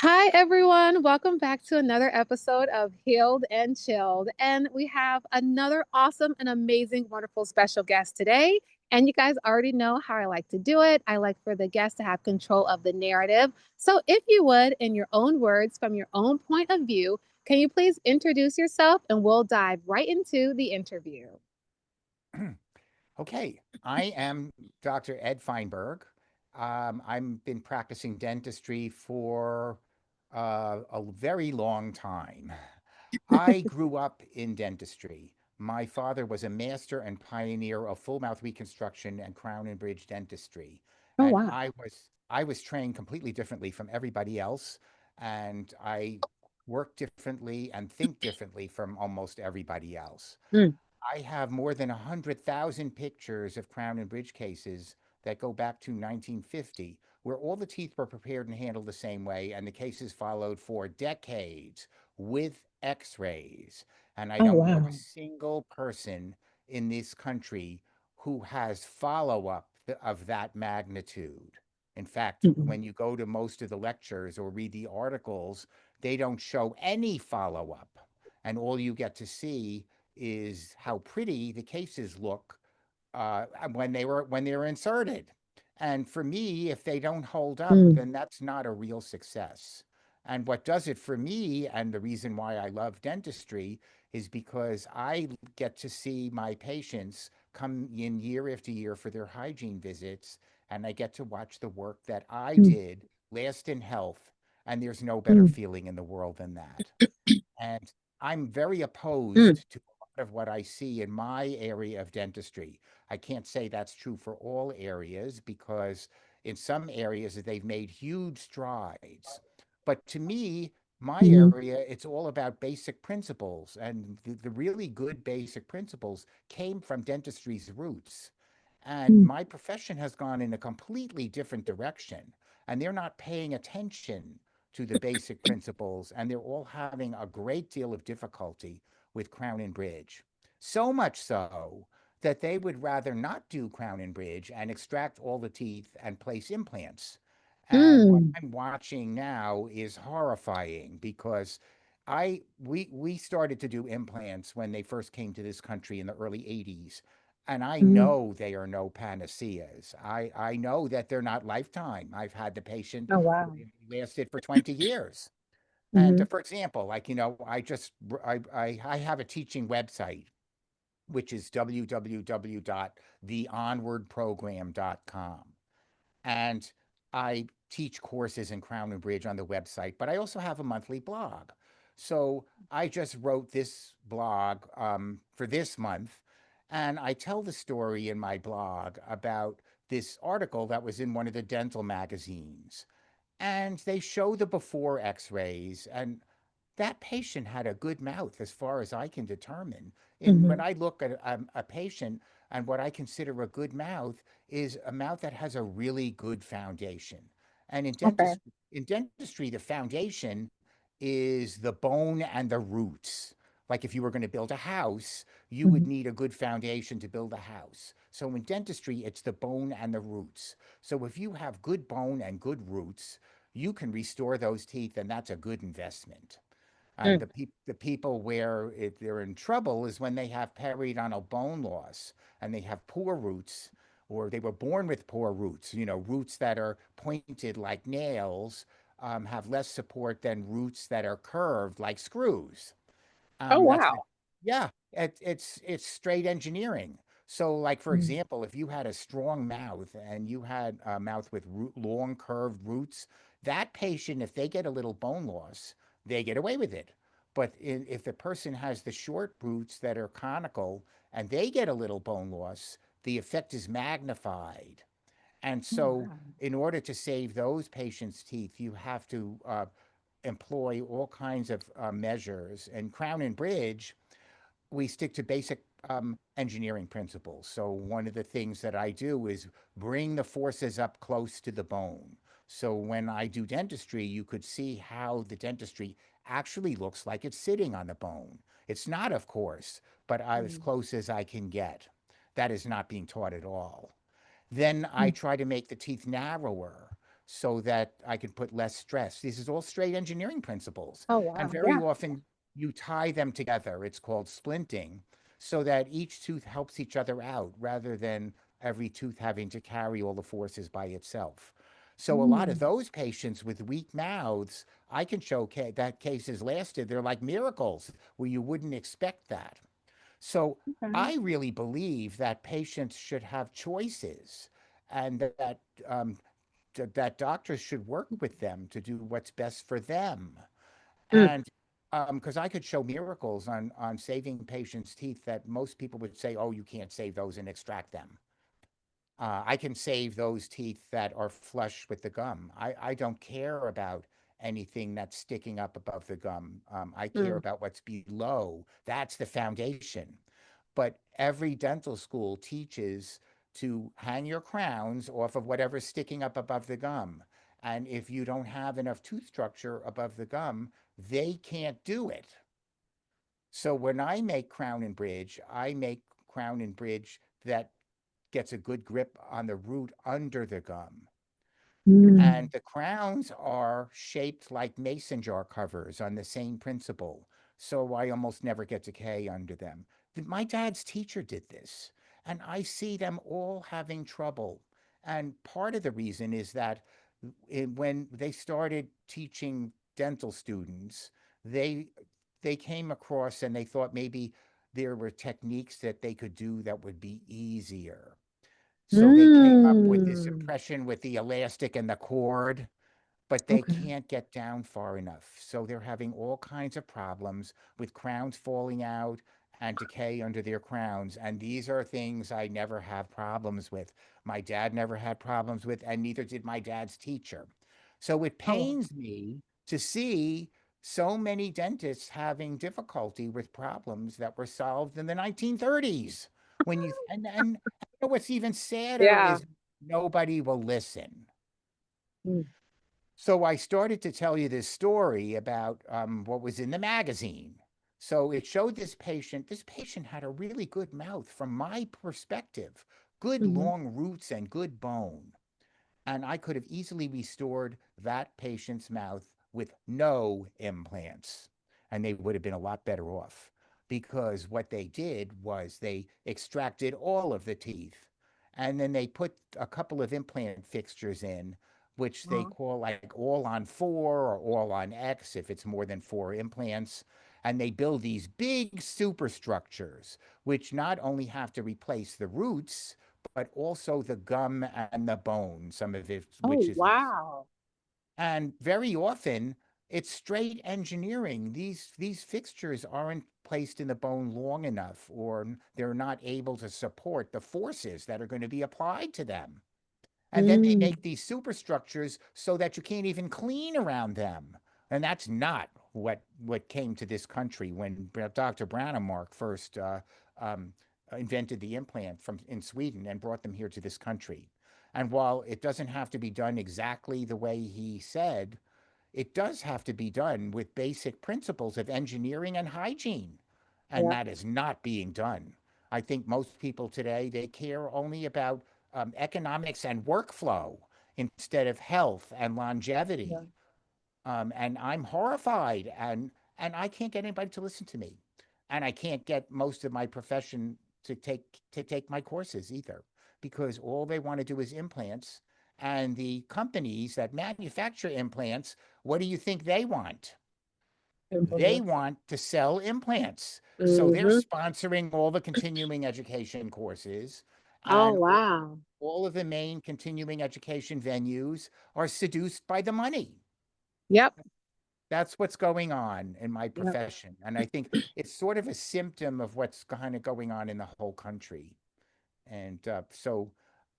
Hi, everyone. Welcome back to another episode of Healed and Chilled. And we have another awesome and amazing, wonderful special guest today. And you guys already know how I like to do it. I like for the guest to have control of the narrative. So, if you would, in your own words, from your own point of view, can you please introduce yourself and we'll dive right into the interview? Okay, I am Dr. Ed Feinberg. I've been practicing dentistry for a very long time. I grew up in dentistry. My father was a master and pioneer of full mouth reconstruction and crown and bridge dentistry, Oh, and wow. I was trained completely differently from everybody else, and I work differently and think differently from almost everybody else. Mm, I have more than 100,000 pictures of crown and bridge cases that go back to 1950, where all the teeth were prepared and handled the same way, and the cases followed for decades with x-rays. And I oh, don't know a wow. single person in this country who has follow-up of that magnitude. In fact, Mm-mm. when you go to most of the lectures or read the articles, they don't show any follow-up. And all you get to see is how pretty the cases look when they were inserted. And for me, if they don't hold up, Mm, then that's not a real success. And what does it for me, and the reason why I love dentistry, is because I get to see my patients come in year after year for their hygiene visits, and I get to watch the work that I mm, did last in health. And there's no better mm, feeling in the world than that. And I'm very mm, opposed to a lot of what I see in my area of dentistry. I can't say that's true for all areas because in some areas they've made huge strides. But to me, my mm, area, it's all about basic principles. And the really good basic principles came from dentistry's roots. And mm, my profession has gone in a completely different direction. And they're not paying attention to the basic principles, and they're all having a great deal of difficulty with crown and bridge. So much so that they would rather not do crown and bridge and extract all the teeth and place implants. And what mm, I'm watching now is horrifying because we started to do implants when they first came to this country in the early 80s. And I mm. know they are no panaceas. I know that they're not lifetime. I've had the patient Oh, who wow. lasted for 20 years. And Hmm. for example, like, I have a teaching website, which is www.theonwardprogram.com. And I teach courses in Crown and Bridge on the website, but I also have a monthly blog. So I just wrote this blog for this month, and I tell the story in my blog about this article that was in one of the dental magazines. And they show the before x rays, and that patient had a good mouth as far as I can determine. And when Hmm. I look at a patient and what I consider a good mouth is a mouth that has a really good foundation. And Okay. in dentistry, the foundation is the bone and the roots. Like if you were going to build a house, you would Hmm. need a good foundation to build a house. So in dentistry, it's the bone and the roots. So if you have good bone and good roots, you can restore those teeth, and that's a good investment. And Mm. the people where they're in trouble is when they have periodontal bone loss and they have poor roots, or they were born with poor roots, roots that are pointed like nails, have less support than roots that are curved like screws. Oh, That's wow. yeah, it's straight engineering. So, like for Mm. example, if you had a strong mouth and you had a mouth with long curved roots, that patient, if they get a little bone loss, they get away with it. But if the person has the short roots that are conical and they get a little bone loss, the effect is magnified. And Oh, so, wow. in order to save those patients' teeth, you have to employ all kinds of measures. And Crown and Bridge, we stick to basic engineering principles. So one of the things that I do is bring the forces up close to the bone. So when I do dentistry, you could see how the dentistry actually looks like it's sitting on the bone. It's not, of course, but as Mm. close as I can get. That is not being taught at all. Then I Mm. try to make the teeth narrower. so that I can put less stress. This is all straight engineering principles. Oh, And wow. very Yeah. often you tie them together. It's called splinting, so that each tooth helps each other out rather than every tooth having to carry all the forces by itself. So a lot of Mm, those patients with weak mouths, I can show that cases lasted. They're like miracles where you wouldn't expect that. So okay. I really believe that patients should have choices, and that um, that doctors should work with them to do what's best for them. Mm, And because I could show miracles on saving patients' teeth that most people would say, "Oh, you can't save those and extract them." I can save those teeth that are flush with the gum. I don't care about anything that's sticking up above the gum. I care mm, about what's below. That's the foundation. But every dental school teaches to hang your crowns off of whatever's sticking up above the gum. And if you don't have enough tooth structure above the gum, they can't do it. So when I make crown and bridge, I make crown and bridge that gets a good grip on the root under the gum. And mm, the crowns are shaped like mason jar covers on the same principle. So I almost never get decay under them. My dad's teacher did this, and I see them all having trouble. And part of the reason is that when they started teaching dental students, they they came across and they thought maybe there were techniques that they could do that would be easier. So they came up with this mm. impression with the elastic and the cord, but they Okay. can't get down far enough. So they're having all kinds of problems with crowns falling out and decay under their crowns. And these are things I never have problems with. My dad never had problems with, and neither did my dad's teacher. So it Oh, pains me to see so many dentists having difficulty with problems that were solved in the 1930s. When you and you know what's even sadder yeah. is nobody will listen. Mm, So I started to tell you this story about what was in the magazine. So it showed this patient. This patient had a really good mouth from my perspective, good mhm, long roots and good bone. And I could have easily restored that patient's mouth with no implants. And they would have been a lot better off because what they did was they extracted all of the teeth and then they put a couple of implant fixtures in, which they uh-huh. call like all on four or all on X if it's more than four implants. And they build these big superstructures, which not only have to replace the roots, but also the gum and the bone, some of it which Oh, is missing. wow. And very often it's straight engineering. These fixtures aren't placed in the bone long enough, or they're not able to support the forces that are going to be applied to them. And then they Mm, make these superstructures so that you can't even clean around them. And that's not what came to this country when Dr. Brannemark first um, invented the implant from in Sweden and brought them here to this country. And while it doesn't have to be done exactly the way he said, it does have to be done with basic principles of engineering and hygiene. And yeah. that is not being done. I think most people today, they care only about economics and workflow instead of health and Yeah. longevity. And I'm horrified, and I can't get anybody to listen to me, and I can't get most of my profession to take my courses either, because all they want to do is implants. And the companies that manufacture implants, what do you think they want? They Implements. want to sell implants. So they're Mm-hmm. sponsoring all the continuing education courses, Oh, and wow. all of the main continuing education venues are seduced by the money. Yep. That's what's going on in my Yep. profession. And I think it's sort of a symptom of what's kind of going on in the whole country. And so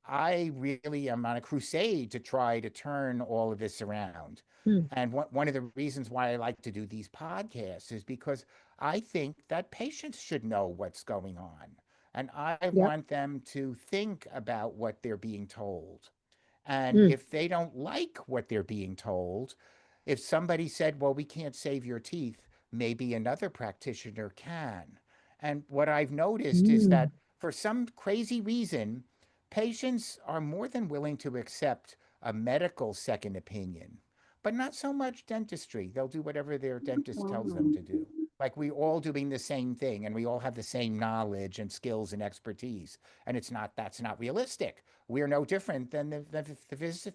I really am on a crusade to try to turn all of this around. Mm, And one of the reasons why I like to do these podcasts is because I think that patients should know what's going on. And I yep. want them to think about what they're being told. And Mm, if they don't like what they're being told, if somebody said, well, we can't save your teeth, maybe another practitioner can. And what I've noticed is mm, that for some crazy reason, patients are more than willing to accept a medical second opinion, but not so much dentistry. They'll do whatever their dentist tells them to do. Like we all doing the same thing and we all have the same knowledge and skills and expertise. And that's not realistic. We're no different than the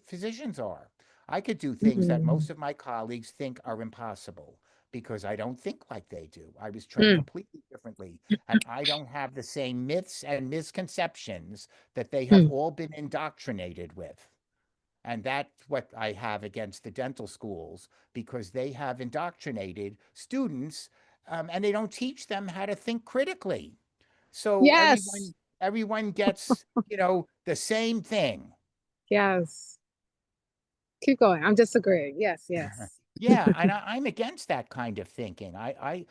physicians are. I could do things that Mm, most of my colleagues think are impossible because I don't think like they do. I was trained mm, completely differently, and I don't have the same myths and misconceptions that they have mm. all been indoctrinated with. And that's what I have against the dental schools because they have indoctrinated students, and they don't teach them how to think critically. So Yes. everyone gets, the same thing. Yes. Keep going. I'm just agreeing. Yes, yes. Yeah, and I'm against that kind of thinking. I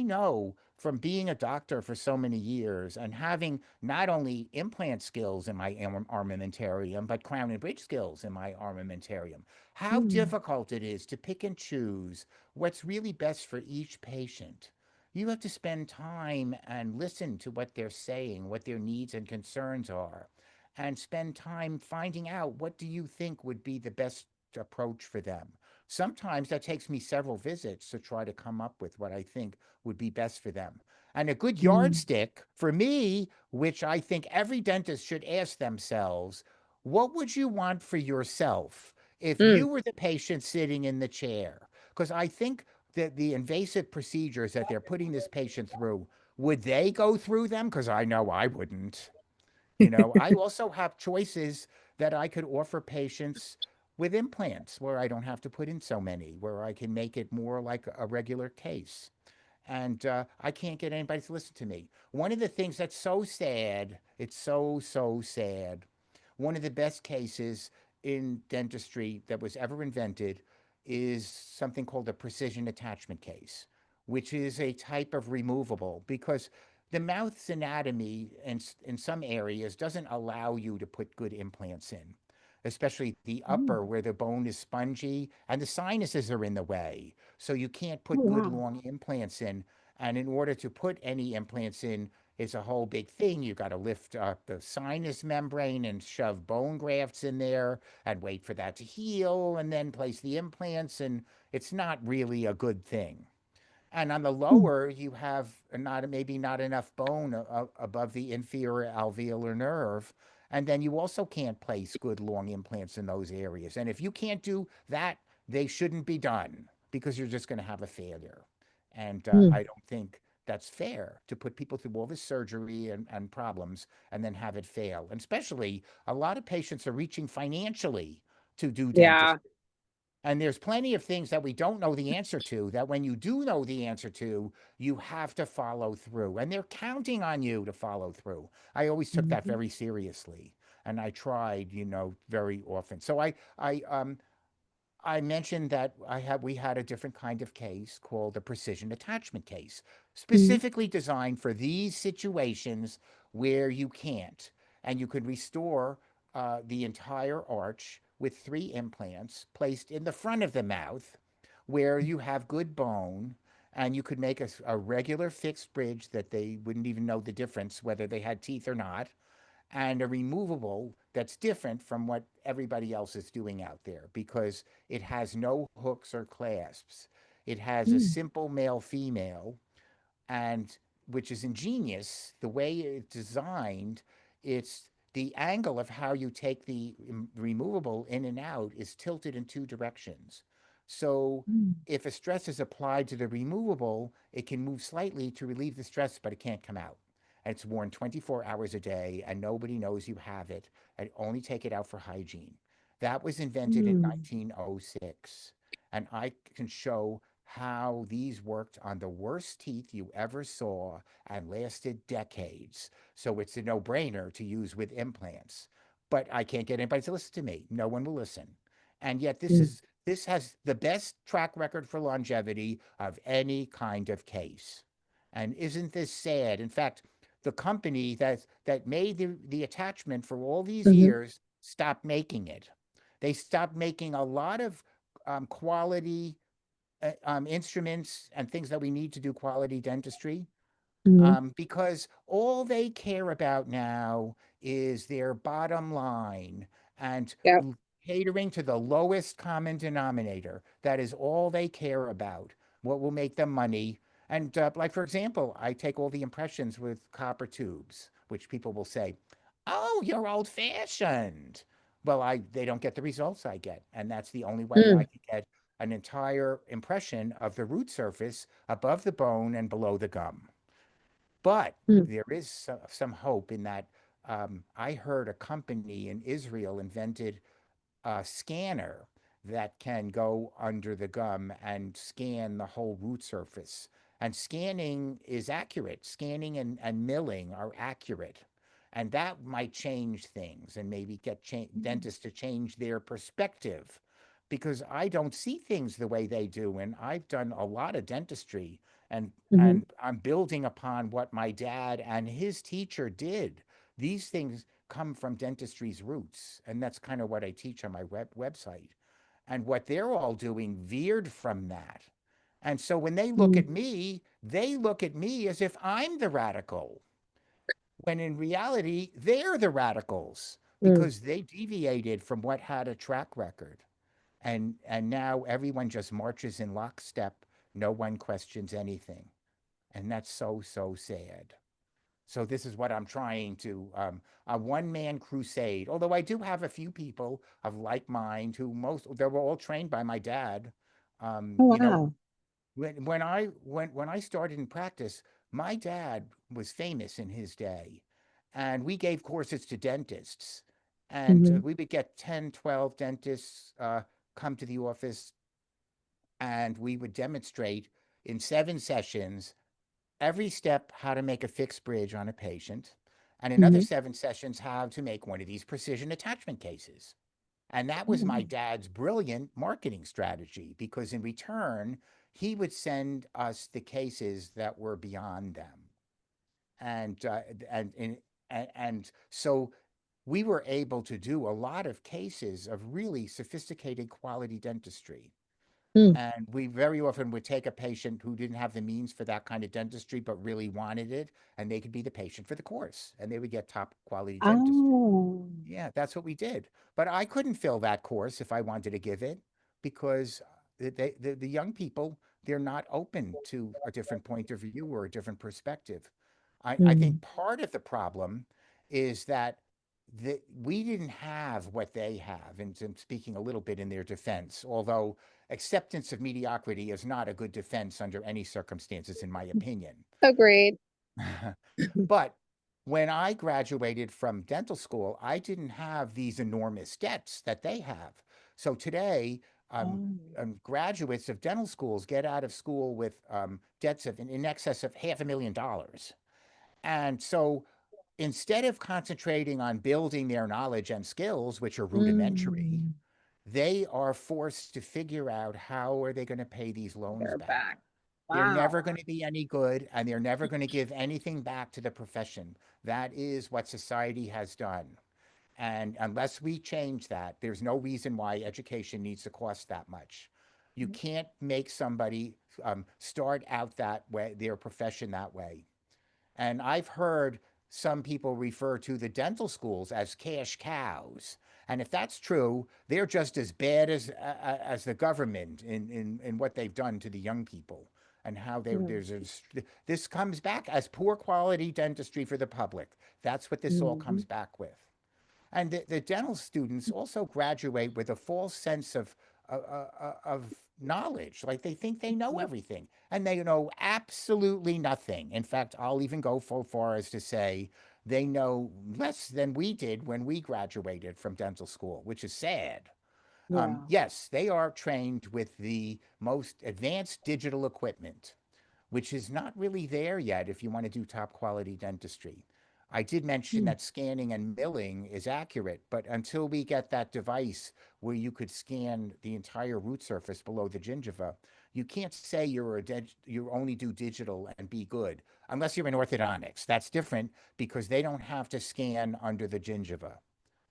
know from being a doctor for so many years and having not only implant skills in my armamentarium, but crown and bridge skills in my armamentarium, how Mm, difficult it is to pick and choose what's really best for each patient. You have to spend time and listen to what they're saying, what their needs and concerns are, and spend time finding out what do you think would be the best approach for them. Sometimes that takes me several visits to try to come up with what I think would be best for them. And a good mm, yardstick for me, which I think every dentist should ask themselves, what would you want for yourself if you mm. were the patient sitting in the chair? Because I think that the invasive procedures that they're putting this patient through, would they go through them? Because I know I wouldn't. I also have choices that I could offer patients with implants where I don't have to put in so many, where I can make it more like a regular case. And I can't get anybody to listen to me. One of the things that's so sad, it's so, so sad. One of the best cases in dentistry that was ever invented is something called a precision attachment case, which is a type of removable because the mouth's anatomy in some areas doesn't allow you to put good implants in, especially the Mm. upper where the bone is spongy and the sinuses are in the way. So you can't Oh, put good wow. long implants in. And in order to put any implants in, it's a whole big thing. You got to lift up the sinus membrane and shove bone grafts in there and wait for that to heal and then place the implants. And it's not really a good thing. And on the Mm, lower, you have not maybe not enough bone above the inferior alveolar nerve. And then you also can't place good long implants in those areas. And if you can't do that, they shouldn't be done because you're just going to have a failure. And mm. I don't think that's fair to put people through all this surgery and problems and then have it fail. And especially a lot of patients are reaching financially to do Yeah. dentistry. And there's plenty of things that we don't know the answer to that when you do know the answer to, you have to follow through. And they're counting on you to follow through. I always took that Mhm. very seriously. And I tried, very often. So I mentioned that we had a different kind of case called a precision attachment case, Mhm. specifically designed for these situations where you can't, and you could restore the entire arch with 3 implants placed in the front of the mouth, where you have good bone, and you could make a regular fixed bridge that they wouldn't even know the difference whether they had teeth or not, and a removable that's different from what everybody else is doing out there because it has no hooks or clasps. It has a Mm, simple male female, and which is ingenious. The way it's designed, it's the angle of how you take the removable in and out is tilted in 2 directions. So mm, if a stress is applied to the removable, it can move slightly to relieve the stress, but it can't come out. And it's worn 24 hours a day, and nobody knows you have it. And only take it out for hygiene. That was invented in mm, 1906. And I can show how these worked on the worst teeth you ever saw and lasted decades. So it's a no brainer to use with implants. But I can't get anybody to listen to me. No one will listen. And yet mm, this has the best track record for longevity of any kind of case. And isn't this sad? In fact, the company that made the attachment for all these mhm, years stopped making it. They stopped making a lot of quality instruments and things that we need to do quality dentistry, mhm. because all they care about now is their bottom line and Yep. catering to the lowest common denominator. That is all they care about. What will make them money? And like for example, I take all the impressions with copper tubes, which people will say, "Oh, you're old-fashioned." Well, I they don't get the results I get, and that's the only way I Mm, can get an entire impression of the root surface above the bone and below the gum. But mm, there is some hope in that. I heard a company in Israel invented a scanner that can go under the gum and scan the whole root surface. And scanning is accurate. Scanning and milling are accurate. And that might change things and maybe get mm, dentists to change their perspective because I don't see things the way they do. And I've done a lot of dentistry and mhm, I'm building upon what my dad and his teacher did. These things come from dentistry's roots. And that's kind of what I teach on my website. And what they're all doing veered from that. And so when mm, they look at me as if I'm the radical, when in reality, they're the radicals mm. because they deviated from what had a track record. And now everyone just marches in lockstep. No one questions anything. And that's so, so sad. So this is what I'm trying to a one man crusade. Although I do have a few people of like mind who most they were all trained by my dad. Oh, You know, wow. when I started in practice, my dad was famous in his day, and we gave courses to dentists, and Mhm, we would get 10, 12 dentists come to the office, and we would demonstrate in 7 sessions every step how to make a fixed bridge on a patient, and another mhm. 7 sessions how to make one of these precision attachment cases. And that Oh, was my wow. dad's brilliant marketing strategy because in return, he would send us the cases that were beyond them. And and so we were able to do a lot of cases of really sophisticated quality dentistry. Mm, And we very often would take a patient who didn't have the means for that kind of dentistry, but really wanted it, and they could be the patient for the course, and they would get top quality dentistry. oh. Yeah, that's what we did. But I couldn't fill that course if I wanted to give it because the young people, they're not open to a different point of view or a different perspective. I think Mm, part of the problem is that we didn't have what they have. And I'm speaking a little bit in their defense, although acceptance of mediocrity is not a good defense under any circumstances, in my opinion. agreed. But when I graduated from dental school, I didn't have these enormous debts that they have. So today, Oh. graduates of dental schools get out of school with debts of in excess of $500,000. And so instead of concentrating on building their knowledge and skills, which are rudimentary, Mm, they are forced to figure out how are they going to pay these loans they're back. back. They're Wow. never going to be any good and they're never going to give anything back to the profession. That is what society has done. And unless we change that, there's no reason why education needs to cost that much. You can't make somebody start out that way, their profession that way. And I've heard some people refer to the dental schools as cash cows. And if that's true, they're just as bad as the government in what they've done to the young people and how they Mm, there's a, this comes back as poor quality dentistry for the public. That's what this all mhm. comes back with. And the dental students also graduate with a false sense of knowledge. Like they think they know Yep. everything, and they know absolutely nothing. In fact, I'll even go so far as to say they know less than we did when we graduated from dental school, which is sad. Yeah. Yes, they are trained with the most advanced digital equipment, which is not really there yet if you want to do top quality dentistry. I did mention Mm, that scanning and milling is accurate, but until we get that device where you could scan the entire root surface below the gingiva, you can't say you only do digital and be good unless you're in orthodontics. That's different because they don't have to scan under the gingiva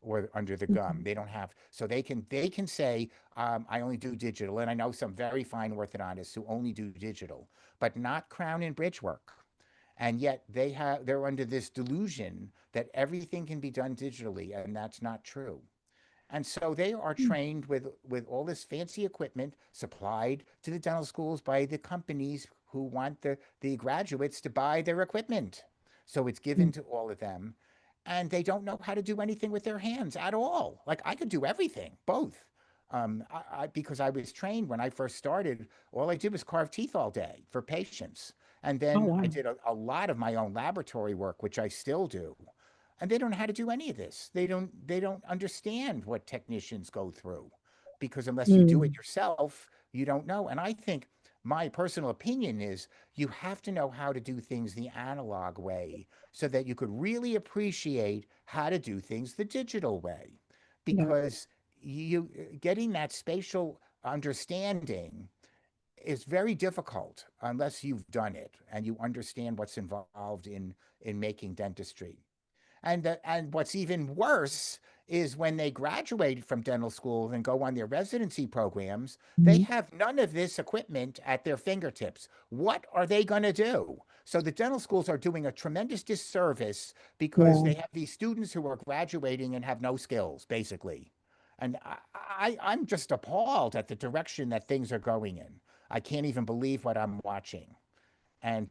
or under the gum. mhm. They don't have, so they can say, I only do digital. And I know some very fine orthodontists who only do digital, but not crown and bridge work. And yet they're under this delusion that everything can be done digitally, and that's not true. And so they are Mm. trained with all this fancy equipment supplied to the dental schools by the companies who want the graduates to buy their equipment. So it's given Mm. to all of them. And they don't know how to do anything with their hands at all. Like I could do everything, both. Because I was trained when I first started, all I did was carve teeth all day for patients. And Oh, then I wow. did a lot of my own laboratory work, which I still do, and they don't know how to do any of this. They don't understand what technicians go through, because unless you do it Mm. yourself, you don't know. And I think my personal opinion is you have to know how to do things the analog way so that you could really appreciate how to do things the digital way, Yeah. because you getting that spatial understanding is very difficult unless you've done it and you understand what's involved in making dentistry. And what's even worse is when they graduate from dental school and go on their residency programs, they Mhm. have none of this equipment at their fingertips. What are they going to do? So the dental schools are doing a tremendous disservice because Yeah. they have these students who are graduating and have no skills, basically. And I'm just appalled at the direction that things are going in. I can't even believe what I'm watching. And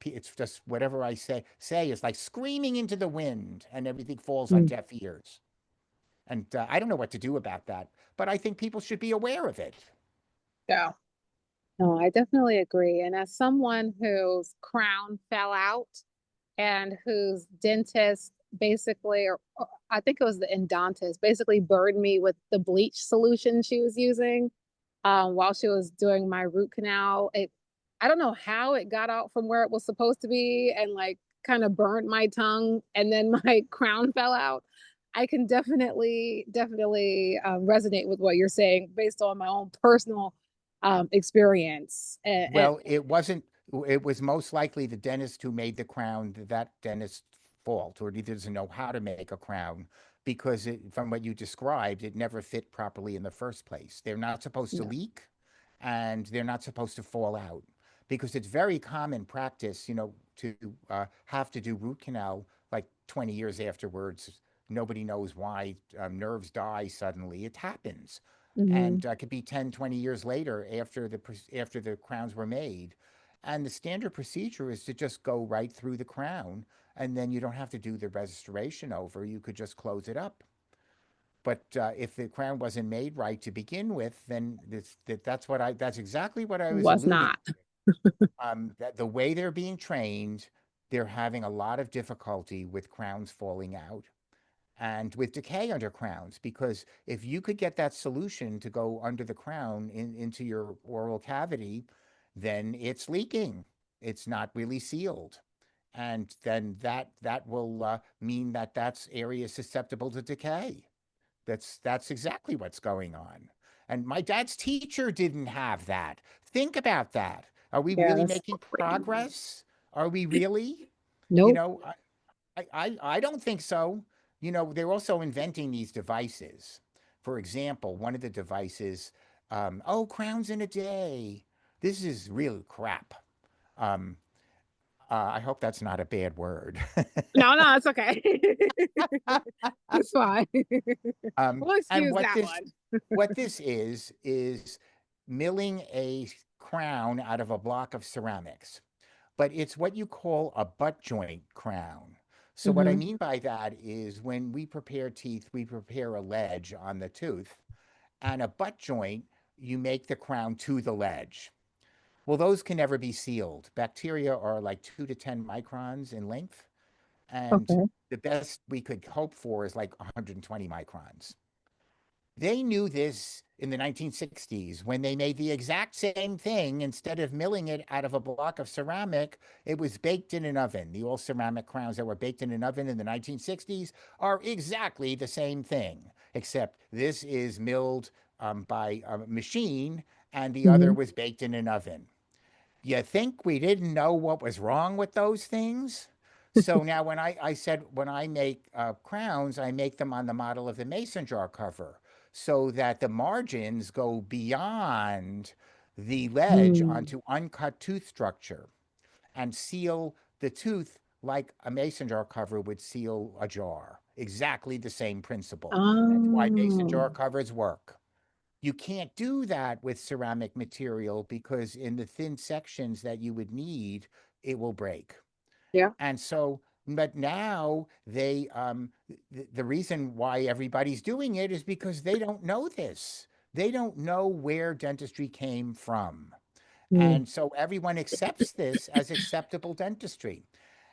it's just whatever I say is like screaming into the wind, and everything falls on Mm. deaf ears. And I don't know what to do about that, but I think people should be aware of it. Yeah. No, I definitely agree. And as someone whose crown fell out and whose dentist basically, or I think it was the endodontist, basically burned me with the bleach solution she was using while she was doing my root canal. I don't know how it got out from where it was supposed to be and like kind of burnt my tongue and then my crown fell out. I can definitely resonate with what you're saying based on my own personal experience. Well, it wasn't. It was most likely the dentist who made the crown, that dentist's fault, or he doesn't know how to make a crown, because from what you described, it never fit properly in the first place. They're not supposed to Yeah. leak, and they're not supposed to fall out, because it's very common practice, to have to do root canal like 20 years afterwards. Nobody knows why nerves die suddenly. It happens, Hmm. and could be 10, 20 years later after the crowns were made. And the standard procedure is to just go right through the crown, and then you don't have to do the restoration over. You could just close it up. But if the crown wasn't made right to begin with, then that's exactly what I was Was alluding not. to. That the way they're being trained, they're having a lot of difficulty with crowns falling out and with decay under crowns, because if you could get that solution to go under the crown into your oral cavity, then it's leaking. It's not really sealed. And then that will mean that that's area susceptible to decay. That's exactly what's going on. And my dad's teacher didn't have that. Think about that. Are we Yeah, really that's making crazy. progress? Are we really? You Nope. know, I don't think so. They're also inventing these devices. For example, one of the devices, oh, crowns in a day. This is real crap. Um, I hope that's not a bad word. No, no, it's okay. It's fine. We'll And excuse that one. what this is milling a crown out of a block of ceramics, but it's what you call a butt joint crown. So what I Hmm. mean by that is when we prepare teeth, we prepare a ledge on the tooth, and a butt joint, you make the crown to the ledge. Well, those can never be sealed. Bacteria are like 2 to 10 microns in length, and Okay. the best we could hope for is like 120 microns. They knew this in the 1960s when they made the exact same thing. Instead of milling it out of a block of ceramic, it was baked in an oven. The all ceramic crowns that were baked in an oven in the 1960s are exactly the same thing, except this is milled by a machine and the other Hmm. was baked in an oven. You think we didn't know what was wrong with those things? So now I said when I make crowns, I make them on the model of the mason jar cover so that the margins go beyond the ledge Mm. onto uncut tooth structure and seal the tooth like a mason jar cover would seal a jar. exactly the same principle. That's why mason Oh, jar covers work. You can't do that with ceramic material because in the thin sections that you would need, it will break. yeah. And so, but now the reason why everybody's doing it is because they don't know this. They don't know where dentistry came from. Mm, And so everyone accepts this as acceptable dentistry.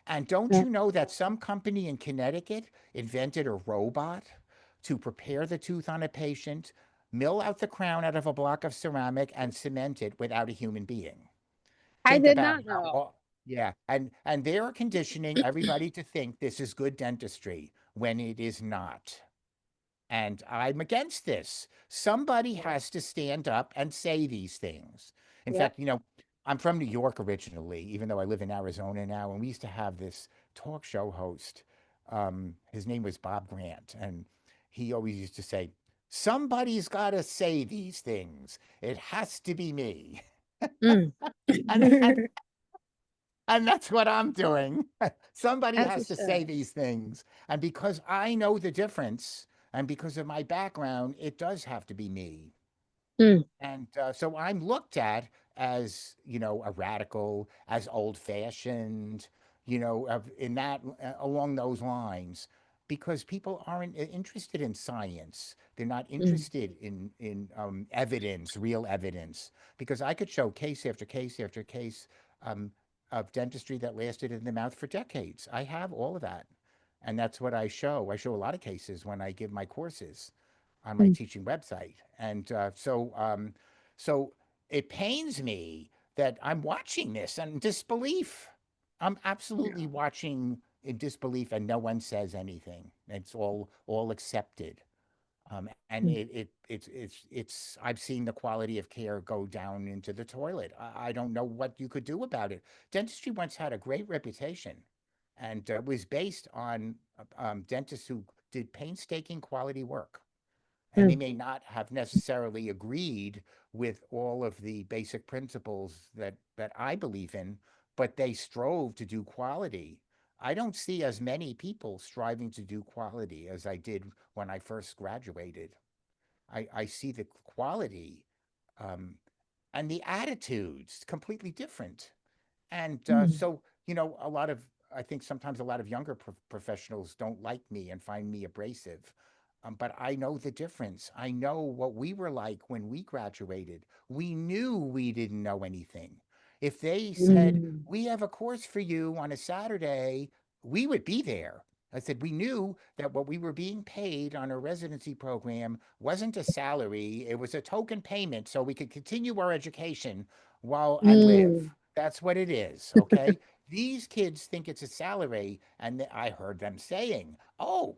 And don't yeah. you know that some company in Connecticut invented a robot to prepare the tooth on a patient, mill out the crown out of a block of ceramic, and cement it without a human being? I Think did about not how know. yeah, and they're conditioning everybody to think this is good dentistry when it is not. And I'm against this. Somebody Yeah. has to stand up and say these things. In Yeah. fact, I'm from New York originally, even though I live in Arizona now. And we used to have this talk show host. His name was Bob Grant. And he always used to say, somebody's got to say these things. It has to be me. Mm. And, and, and that's what I'm doing. Somebody As has it to say should. these things. And because I know the difference and because of my background, it does have to be me. Mm, And so I'm looked at as, a radical, as old fashioned, in that along those lines, because people aren't interested in science. They're not mm, interested in evidence, real evidence, because I could show case after case after case um, of dentistry that lasted in the mouth for decades. I have all of that. And that's what I show. I show a lot of cases when I give my courses on my mm, teaching website. And so it pains me that I'm watching this in disbelief. I'm absolutely yeah. watching in disbelief, and no one says anything. It's all accepted. And Mm, it's I've seen the quality of care go down into the toilet. I don't know what you could do about it. Dentistry once had a great reputation, and was based on dentists who did painstaking quality work, and they mm, may not have necessarily agreed with all of the basic principles that I believe in, but they strove to do quality. I don't see as many people striving to do quality as I did when I first graduated. I see the quality um, and the attitudes completely different. And mm, so, I think sometimes a lot of younger professionals don't like me and find me abrasive. But I know the difference. I know what we were like when we graduated. We knew we didn't know anything. If they said, mm, we have a course for you on a Saturday, we would be there. I said, we knew that what we were being paid on a residency program wasn't a salary, it was a token payment so we could continue our education while and mm, live. That's what it is, okay? These kids think it's a salary, and I heard them saying, "Oh,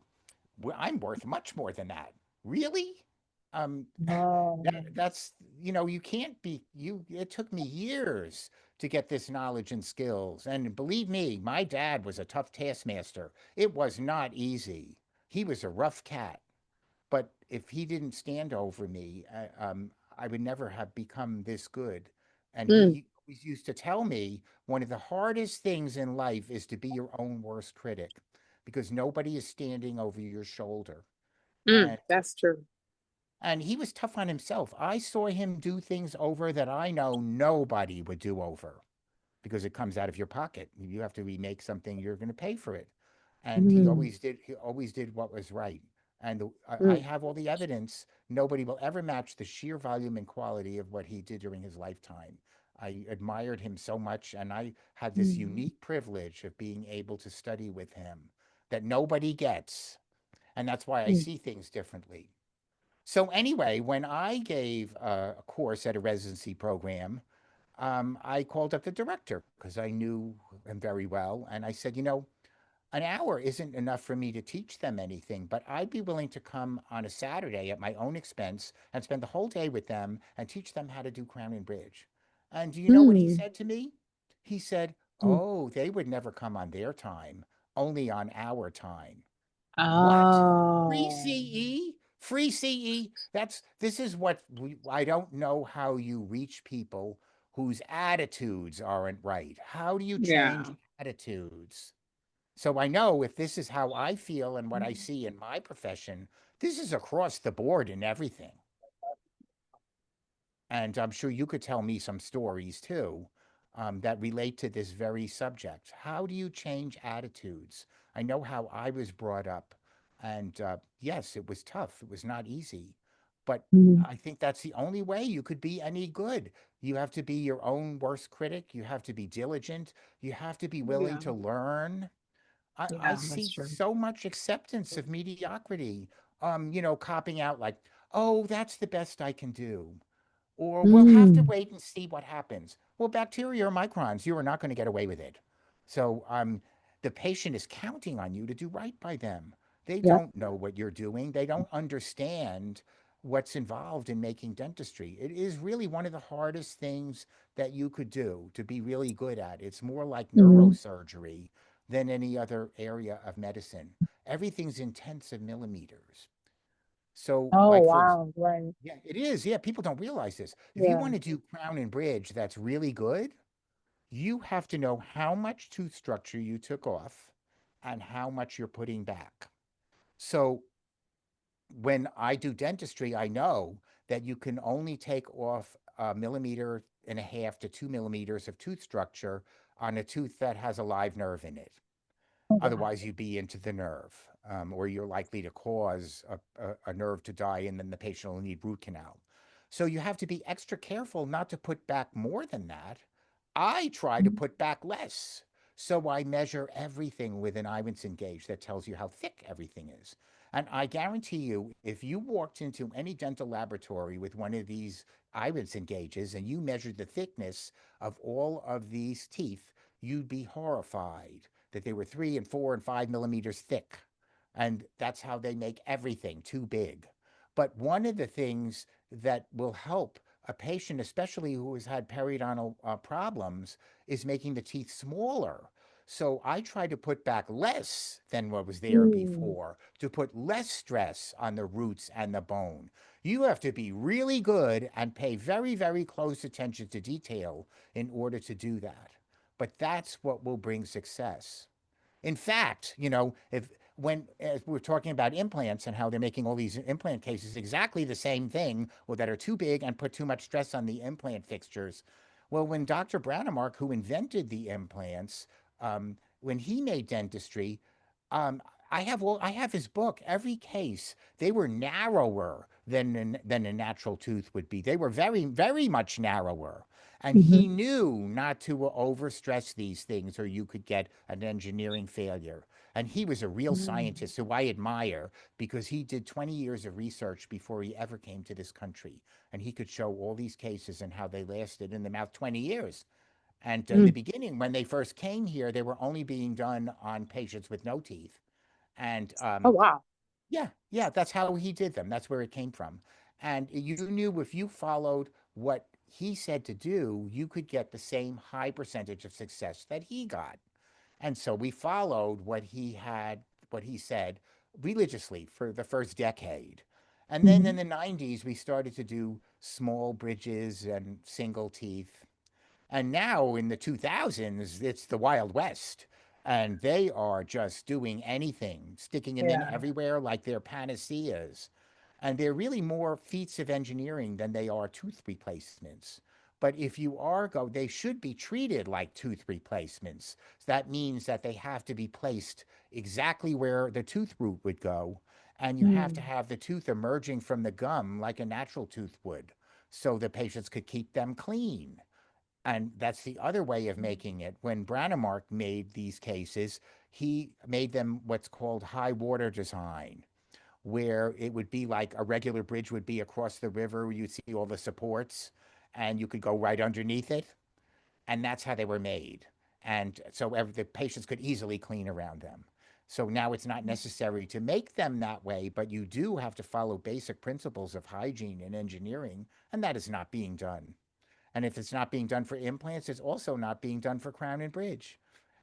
I'm worth much more than that." Really? Um, oh, that's you can't be you. It took me years to get this knowledge and skills, and believe me, my dad was a tough taskmaster. It was not easy. He was a rough cat, but if he didn't stand over me, I would never have become this good. And mm, he always used to tell me one of the hardest things in life is to be your own worst critic because nobody is standing over your shoulder. mm, And that's true. and he was tough on himself. I saw him do things over that I know nobody would do over because it comes out of your pocket. You have to remake something, you're going to pay for it. And Mm, he always did what was right. And I mm, have all the evidence. Nobody will ever match the sheer volume and quality of what he did during his lifetime. I admired him so much, and I had this mm, unique privilege of being able to study with him that nobody gets. And that's why I mm, see things differently. So anyway, when I gave a course at a residency program, I called up the director because I knew him very well, and I said, an hour isn't enough for me to teach them anything, but I'd be willing to come on a Saturday at my own expense and spend the whole day with them and teach them how to do crown and bridge. And do you know what he mm, said to me? He said, mm. "Oh, they would never come on their time, only on our time." What? Free Oh, CE? Free CE? This is what I don't know how you reach people whose attitudes aren't right. How do you change yeah. attitudes? So I know if this is how I feel and what I Mhm. see in my profession, this is across the board in everything. And I'm sure you could tell me some stories too, that relate to this very subject. How do you change attitudes? I know how I was brought up. And yes, it was tough. It was not easy. But Mhm. I think that's the only way you could be any good. You have to be your own worst critic. You have to be diligent. You have to be Oh, willing yeah. to learn. I Yeah, that's see true. so much acceptance of mediocrity. Copping out like, oh, that's the best I can do, or we'll have to Mm. wait and see what happens. Well, bacteria or microns, you are not going to get away with it. So the patient is counting on you to do right by them. They Yep. don't know what you're doing. They don't understand what's involved in making dentistry. It is really one of the hardest things that you could do to be really good at. It's more like Mhm. neurosurgery than any other area of medicine. Everything's in tenths of millimeters. So, Oh, like wow. Right. yeah, it is. Yeah, people don't realize this. If you Yeah. want to do crown and bridge that's really good, you have to know how much tooth structure you took off and how much you're putting back. So when I do dentistry, I know that you can only take off a millimeter and a half to 2 millimeters of tooth structure on a tooth that has a live nerve in it. Oh, wow. Otherwise, you'd be into the nerve, or you're likely to cause a nerve to die, and then the patient will need root canal. So you have to be extra careful not to put back more than that. I try to Mhm. put back less. So I measure everything with an Ivinson gauge that tells you how thick everything is. And I guarantee you, if you walked into any dental laboratory with one of these Ivinson gauges and you measured the thickness of all of these teeth, you'd be horrified that they were 3 and 4 and 5 millimeters thick. And that's how they make everything too big. But one of the things that will help a patient, especially who has had periodontal problems, is making the teeth smaller. So I try to put back less than what was there Mm. before to put less stress on the roots and the bone. You have to be really good and pay very, very close attention to detail in order to do that. But that's what will bring success. In fact, if when as we're talking about implants and how they're making all these implant cases exactly the same thing, well, that are too big and put too much stress on the implant fixtures. Well, when Dr. Branemark, who invented the implants, when he made dentistry, um, I have his book. Every case they were narrower than a natural tooth would be. They were very very much narrower. And Mhm. he knew not to overstress these things or you could get an engineering failure. And he was a real Mm. scientist who I admire because he did 20 years of research before he ever came to this country. And he could show all these cases and how they lasted in the mouth 20 years. And in the Mm. beginning, when they first came here, they were only being done on patients with no teeth. And Oh, wow. yeah, yeah, that's how he did them. That's where it came from. And you knew if you followed what he said to do, you could get the same high percentage of success that he got. And so we followed what he said religiously for the first decade. And then Mhm. in the 90s, we started to do small bridges and single teeth. And now in the 2000s, it's the Wild West. And they are just doing anything, sticking them in Yeah. everywhere like they're panaceas. And they're really more feats of engineering than they are tooth replacements. But if you are they should be treated like tooth replacements. So that means that they have to be placed exactly where the tooth root would go. And you have to Mm. have the tooth emerging from the gum like a natural tooth would. So the patients could keep them clean. And that's the other way of making it. When Branemark made these cases, he made them what's called high water design, where it would be like a regular bridge would be across the river, where you'd see all the supports and you could go right underneath it. And that's how they were made. And so the patients could easily clean around them. So now it's not necessary to make them that way, but you do have to follow basic principles of hygiene and engineering, and that is not being done. And if it's not being done for implants, it's also not being done for crown and bridge.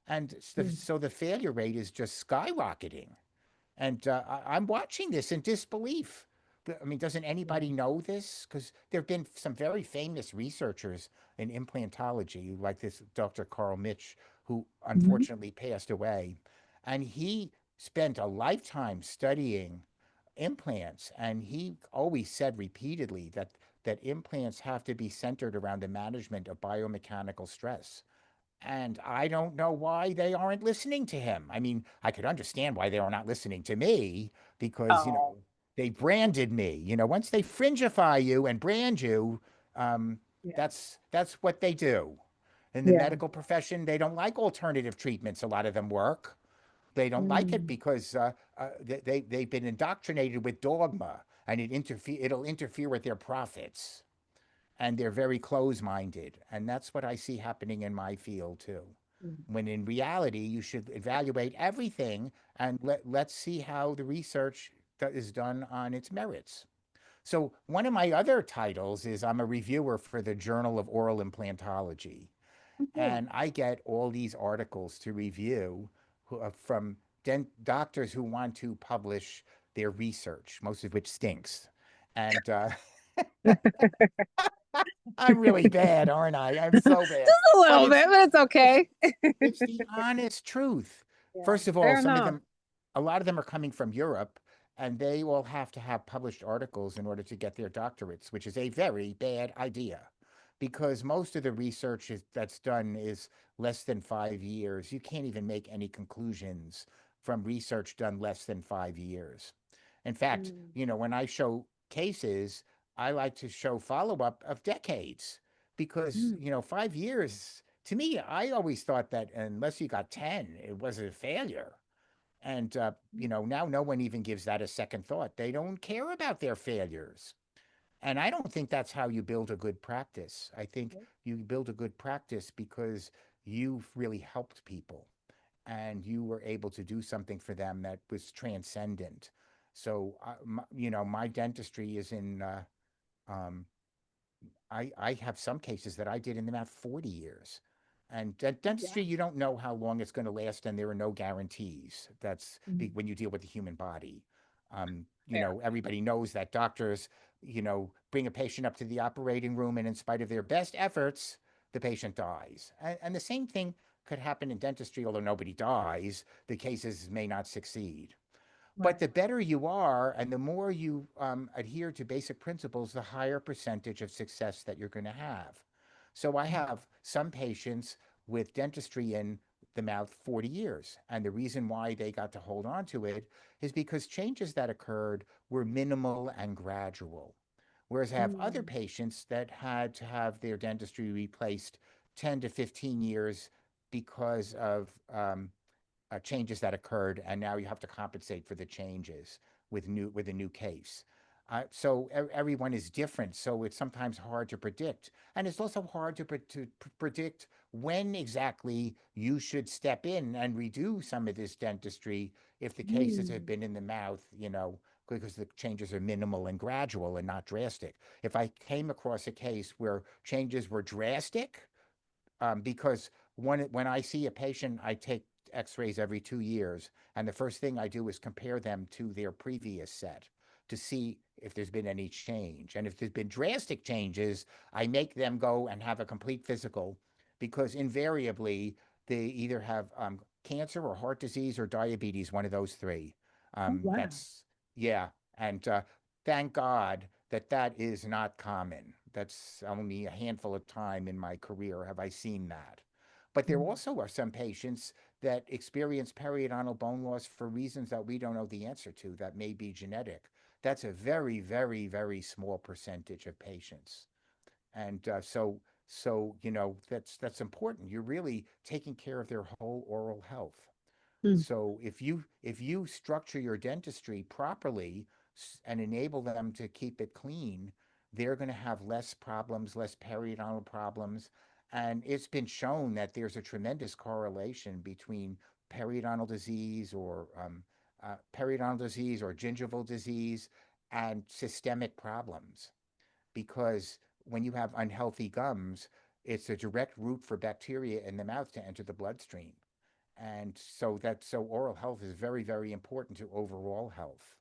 And Mm. so the failure rate is just skyrocketing. And I'm watching this in disbelief. I mean, doesn't Yeah. anybody know this? Because there have been some very famous researchers in implantology, like this Dr. Carl Mitch, who Mhm. unfortunately passed away. And he spent a lifetime studying implants, and he always said repeatedly that implants have to be centered around the management of biomechanical stress. And I don't know why they aren't listening to him. I mean, I could understand why they are not listening to me because, Oh, they branded me. Once they fringify you and brand you, um, yeah. that's what they do. In the Yeah. medical profession, they don't like alternative treatments. A lot of them work. They don't like it Mm, because they've been indoctrinated with dogma, and it'll interfere with their profits, and they're very close-minded, and that's what I see happening in my field too. mm. When in reality, you should evaluate everything and let's see how the research that is done on its merits. So one of my other titles is I'm a reviewer for the Journal of Oral Implantology, Okay. and I get all these articles to review from doctors who want to publish their research, most of which stinks. And I'm really bad, aren't I? I'm so bad. Just a But little it's bit, but it's it's okay. it's the honest truth. Yeah, First of all, fair some of enough. them, a lot of them are coming from Europe, and they all have to have published articles in order to get their doctorates, which is a very bad idea because most of the research that's done is less than 5 years. You can't even make any conclusions from research done less than 5 years. In fact, Mm, when I show cases, I like to show follow up of decades because, mm, 5 years to me, I always thought that unless you got 10, it was a failure. And, mm. now no one even gives that a second thought. They don't care about their failures. And I don't think that's how you build a good practice. I think you build a good practice because you've really helped people and you were able to do something for them that was transcendent. So, my dentistry is in, um, I have some cases that I did in about 40 years. And Oh, wow. dentistry, you don't know how long it's going to last, and there are no guarantees. That's Mm, when you deal with the human body. fair. Everybody knows that doctors, bring a patient up to the operating room, and in spite of their best efforts, the patient dies. And the same thing could happen in dentistry, although nobody dies, the cases may not succeed. But Right. the better you are and the more you adhere to basic principles, the higher percentage of success that you're going to have. So I have some patients with dentistry in the mouth 40 years. And the reason why they got to hold on to it is because changes that occurred were minimal and gradual. Whereas I have other Mm, patients that had to have their dentistry replaced 10 to 15 years because of changes that occurred, and now you have to compensate for the changes with a new case. So everyone is different, so it's sometimes hard to predict, and it's also hard to predict when exactly you should step in and redo some of this dentistry if the cases have mm, been in the mouth, because the changes are minimal and gradual and not drastic. If I came across a case where changes were drastic, because when I see a patient, I take X-rays every 2 years, and the first thing I do is compare them to their previous set to see if there's been any change. And if there's been drastic changes, I make them go and have a complete physical, because invariably they either have cancer or heart disease or diabetes, one of those three. oh, wow. That's yeah, and thank God that that is not common. That's only a handful of time in my career have I seen that. But there Mm, also are some patients that experience periodontal bone loss for reasons that we don't know the answer to, that may be genetic. That's a very, very, very small percentage of patients. And so that's important. You're really taking care of their whole oral health. mm, So if you structure your dentistry properly and enable them to keep it clean, they're going to have less problems, less periodontal problems. And it's been shown that there's a tremendous correlation between periodontal disease or gingival disease and systemic problems. Because when you have unhealthy gums, it's a direct route for bacteria in the mouth to enter the bloodstream. And so oral health is very, very important to overall health.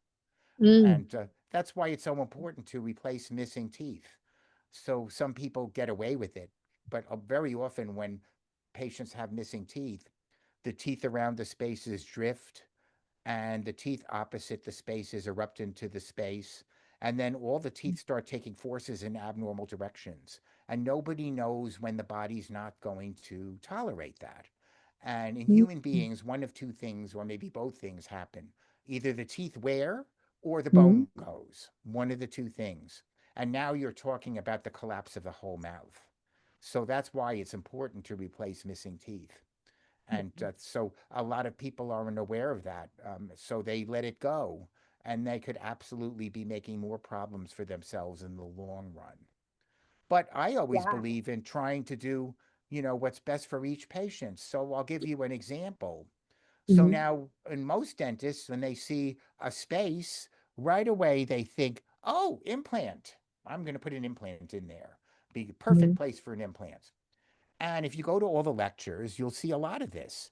mm, And that's why it's so important to replace missing teeth. So some people get away with it, but very often when patients have missing teeth, the teeth around the spaces drift, and the teeth opposite the spaces erupt into the space. And then all the teeth start taking forces in abnormal directions. And nobody knows when the body's not going to tolerate that. And in Mm, human beings, one of two things, or maybe both things, happen. Either the teeth wear or the mm, bone goes, one of the two things. And now you're talking about the collapse of the whole mouth. So that's why it's important to replace missing teeth. And so a lot of people aren't aware of that. So they let it go. And they could absolutely be making more problems for themselves in the long run. But I always yeah. believe in trying to do, what's best for each patient. So I'll give you an example. So Mm, now, in most dentists, when they see a space, right away they think, oh, implant. I'm going to put an implant in there. Be a perfect mm, place for an implant. And if you go to all the lectures, you'll see a lot of this.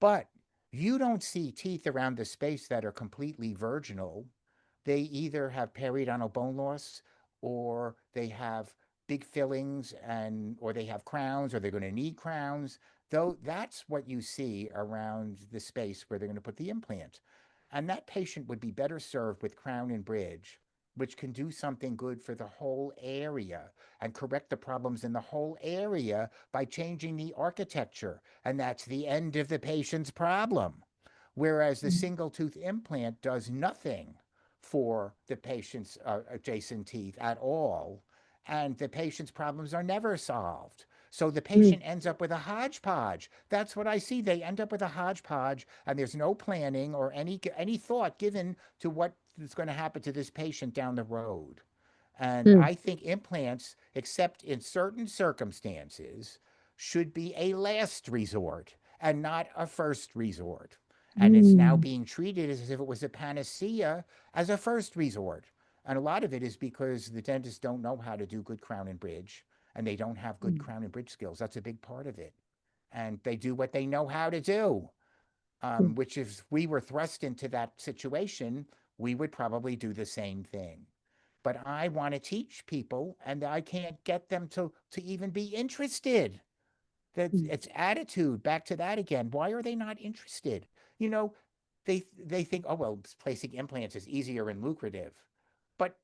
But you don't see teeth around the space that are completely virginal. They either have periodontal bone loss, or they have big fillings, and or they have crowns, or they're going to need crowns. Though that's what you see around the space where they're going to put the implant. And that patient would be better served with crown and bridge, which can do something good for the whole area and correct the problems in the whole area by changing the architecture. And that's the end of the patient's problem. Whereas the mm, single tooth implant does nothing for the patient's adjacent teeth at all. And the patient's problems are never solved. So the mm, patient ends up with a hodgepodge. That's what I see. They end up with a hodgepodge, and there's no planning or any thought given to what is going to happen to this patient down the road. And mm, I think implants, except in certain circumstances, should be a last resort and not a first resort. And it's now mm, being treated as if it was a panacea as a first resort. And a lot of it is because the dentists don't know how to do good crown and bridge, and they don't have good mm, crown and bridge skills. That's a big part of it. And they do what they know how to do, mm, which if we were thrust into that situation, we would probably do the same thing. But I want to teach people, and I can't get them to even be interested. That mm, it's attitude. Back to that again. Why are they not interested? You know, they think, oh well, placing implants is easier and lucrative, but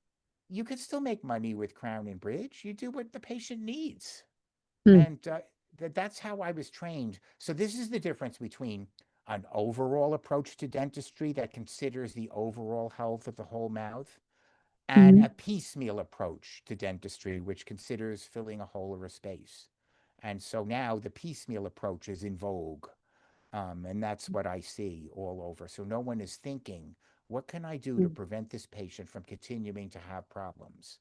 you can still make money with crown and bridge. You do what the patient needs, mm, and that's how I was trained. So this is the difference between an overall approach to dentistry that considers the overall health of the whole mouth, and mm, a piecemeal approach to dentistry, which considers filling a hole or a space. And so now the piecemeal approach is in vogue. And that's what I see all over. So no one is thinking, what can I do to mm, prevent this patient from continuing to have problems?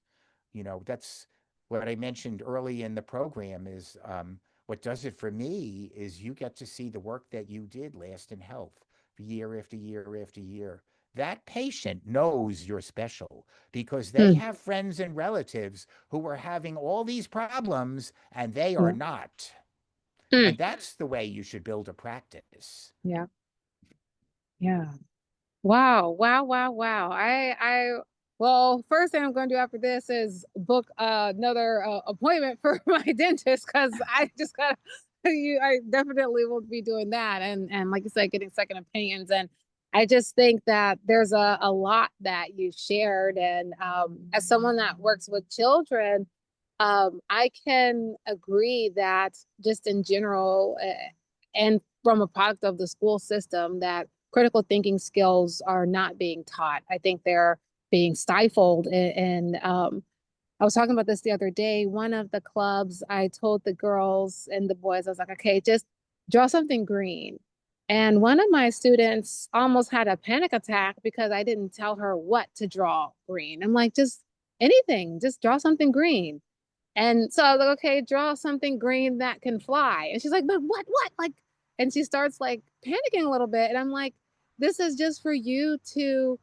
That's what I mentioned early in the program is what does it for me is you get to see the work that you did last in health year after year after year. That patient knows you're special because they mm, have friends and relatives who are having all these problems and they are yeah. not. Mm, And that's the way you should build a practice. yeah. Yeah. Wow, wow, wow, wow. Well, first thing I'm going to do after this is book another appointment for my dentist because I just got I definitely will be doing that. And like you said, getting second opinions. And I just think that there's a lot that you shared. And as someone that works with children, I can agree that just in general, and from a product of the school system, that critical thinking skills are not being taught. I think they're being stifled. And I was talking about this the other day. One of the clubs, I told the girls and the boys, I was like, okay, just draw something green. And one of my students almost had a panic attack because I didn't tell her what to draw green. I'm like, just anything, just draw something green. And so I was like, okay, draw something green that can fly. And she's like, but what? Like, and she starts like panicking a little bit. And I'm like, this is just for you to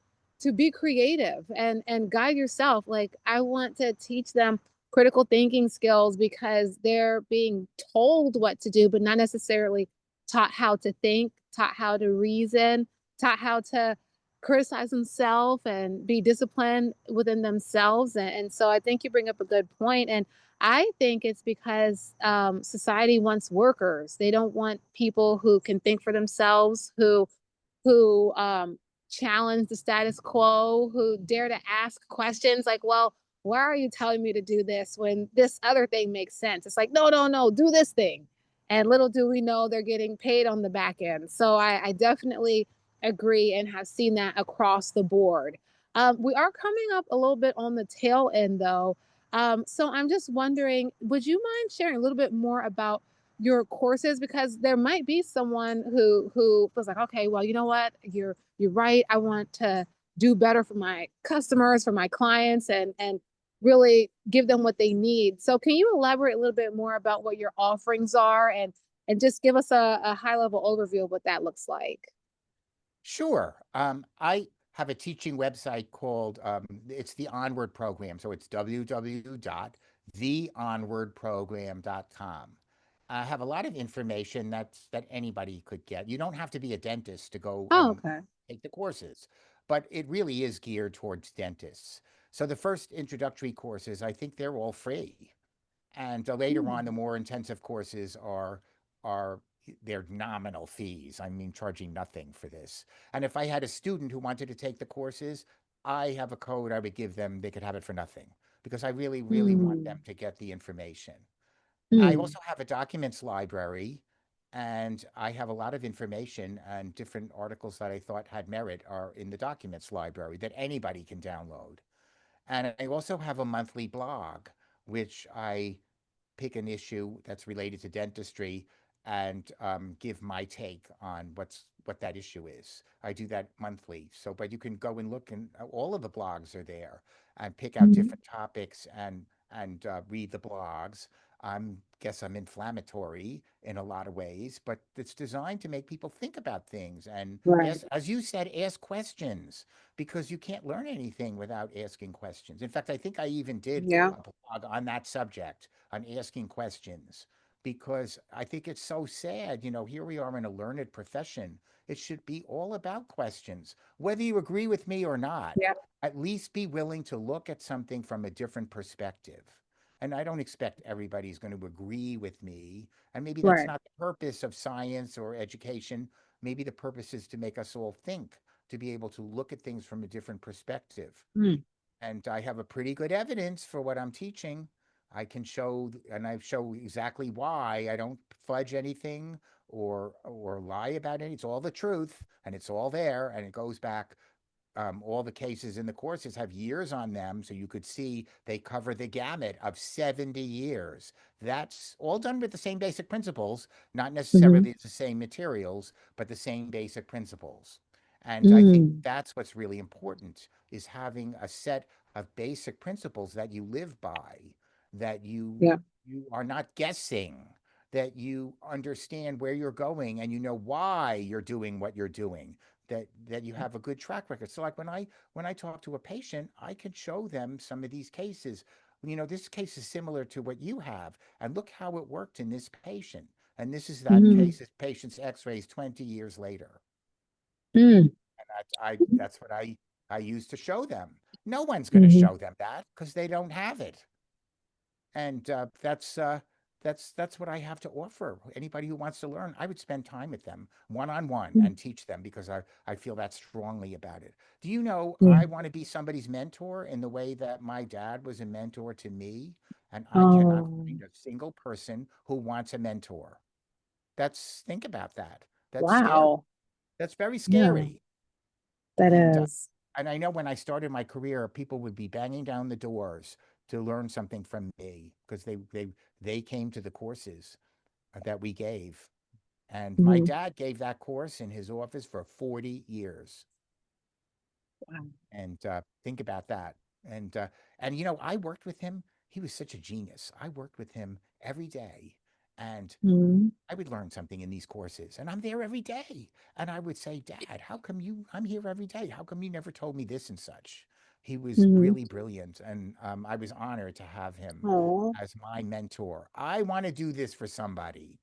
be creative and guide yourself. Like, I want to teach them critical thinking skills because they're being told what to do, but not necessarily taught how to think, taught how to reason, taught how to criticize themselves and be disciplined within themselves. And so I think you bring up a good point. And I think it's because society wants workers. They don't want people who can think for themselves, who challenge the status quo, who dare to ask questions like, well, why are you telling me to do this when this other thing makes sense? It's like, no, no, no, do this thing. And little do we know they're getting paid on the back end. So I definitely agree and have seen that across the board. We are coming up a little bit on the tail end though. So I'm just wondering, would you mind sharing a little bit more about your courses, because there might be someone who feels like, okay, well, you know what, you're right, I want to do better for my customers, for my clients, and really give them what they need. So can you elaborate a little bit more about what your offerings are, and just give us a high level overview of what that looks like? Sure. I have a teaching website called it's the Onward Program. So it's www.theonwardprogram.com. I have a lot of information that anybody could get. You don't have to be a dentist to go Oh, and okay. take the courses, but it really is geared towards dentists. So the first introductory courses, I think they're all free. And later on, the Mm, more intensive courses are they're nominal fees. I mean, charging nothing for this. And if I had a student who wanted to take the courses, I have a code I would give them. They could have it for nothing because I really, really want them mm, to get the information. I mm, also have a documents library, and I have a lot of information and different articles that I thought had merit are in the documents library that anybody can download. And I also have a monthly blog, which I pick an issue that's related to dentistry and give my take on what that issue is. I do that monthly. So, but you can go and look, and all of the blogs are there, and pick out mm. different topics and read the blogs. Guess I'm inflammatory in a lot of ways, but it's designed to make people think about things and Right. ask, as you said, ask questions because you can't learn anything without asking questions. In fact, I think I even did Yeah. a blog on that subject on asking questions because I think it's so sad. Here we are in a learned profession. It should be all about questions. Whether you agree with me or not, Yeah. at least be willing to look at something from a different perspective. And I don't expect everybody's going to agree with me. And maybe that's Right. not the purpose of science or education. Maybe the purpose is to make us all think, to be able to look at things from a different perspective. Mm, And I have a pretty good evidence for what I'm teaching. I can show, and I show exactly why I don't fudge anything or lie about it. It's all the truth, and it's all there, and it goes back. All the cases in the courses have years on them, so you could see they cover the gamut of 70 years. That's all done with the same basic principles, not mhm, necessarily the same materials, but the same basic principles. And I think mm. that's what's really important is having a set of basic principles that you live by, that Yeah. you are not guessing, that you understand where you're going and you know why you're doing what you're doing, that you have a good track record. So like when I talk to a patient, I can show them some of these cases. This case is similar to what you have, and look how it worked in this patient. And this is that Mm, patient's x-rays 20 years later. mm, And that's what I use to show them. No one's going to mhm, show them that because they don't have it. And that's what I have to offer. Anybody who wants to learn, I would spend time with them one on one mm. and teach them because I feel that strongly about it. Do you know Yeah. I want to be somebody's mentor in the way that my dad was a mentor to me, and I cannot Oh, find a single person who wants a mentor. That's think about that. That's scary. wow. That's very Yeah, scary. that And is. and I know when I started my career, people would be banging down the doors to learn something from me because they came to the courses that we gave. And my Mhm. dad gave that course in his office for 40 years. Wow. And think about that. And I worked with him. He was such a genius. I worked with him every day. And Mhm, I would learn something in these courses, and I'm there every day. And I would say, Dad, I'm here every day. How come you never told me this and such? He was mhm. really brilliant, and I was honored to have him Oh. as my mentor. I want to do this for somebody,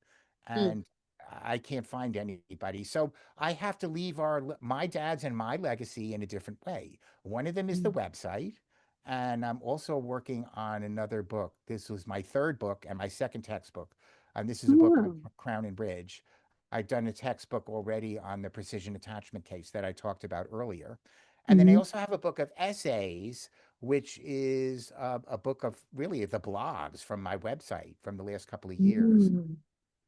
Mm, and I can't find anybody. So I have to leave my dad's and my legacy in a different way. One of them is the mm, website. And I'm also working on another book. This was my third book and my second textbook. And this is a book on Wow. Crown and Bridge. I've done a textbook already on the precision attachment case that I talked about earlier. And then I Hmm. also have a book of essays, which is a book of really the blogs from my website from the last couple of years. Mm.